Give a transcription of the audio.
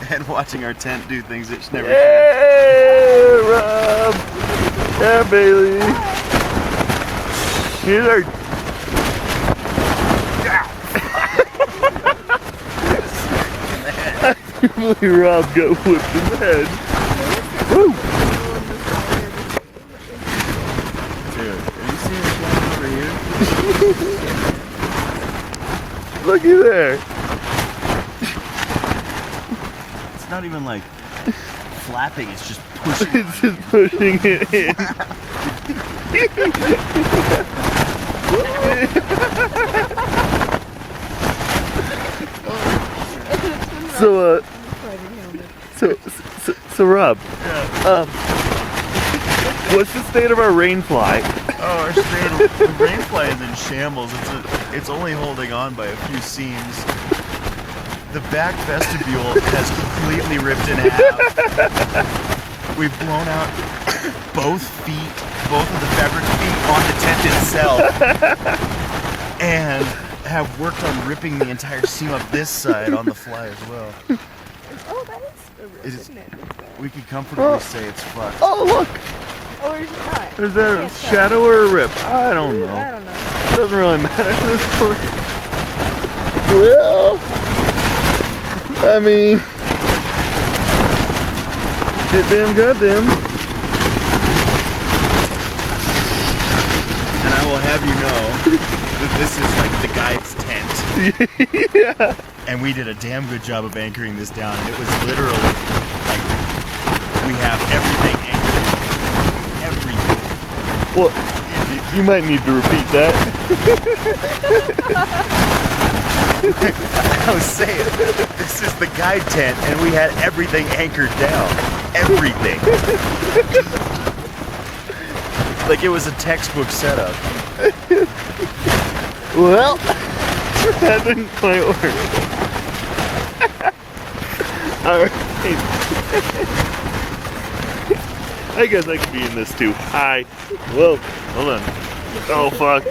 and watching our tent do things it never Hey, Rob! Yeah, Bailey! Here's our... I can't believe Rob got whipped in the head. Woo! Dude, have you seen this one over here? Looky there. It's not even like flapping, it's just pushing. It's just pushing it in. So Rob, what's the state of our rain fly? Oh, our state, the rain fly is in shambles. It's only holding on by a few seams. The back vestibule has completely ripped in half. We've blown out both of the fabric feet on the tent itself, and have worked on ripping the entire seam up this side on the fly as well. Oh, that is a rip, isn't it? We could comfortably say it's fucked. Oh, look! Or is it not? Is there a shadow or a rip? I don't know. I don't know. It doesn't really matter at this point. Well, I mean, get damn goddamn. And I will have you know that this is like the guide's tent. Yeah. And we did a damn good job of anchoring this down. It was literally like we have everything anchored. Everything. Well, you might need to repeat that. I was saying, this is the guide tent, and we had everything anchored down. Everything. Like it was a textbook setup. Well, that didn't quite work. Alright. I guess I could be in this too. Hi. Whoa, hold on. Oh fuck.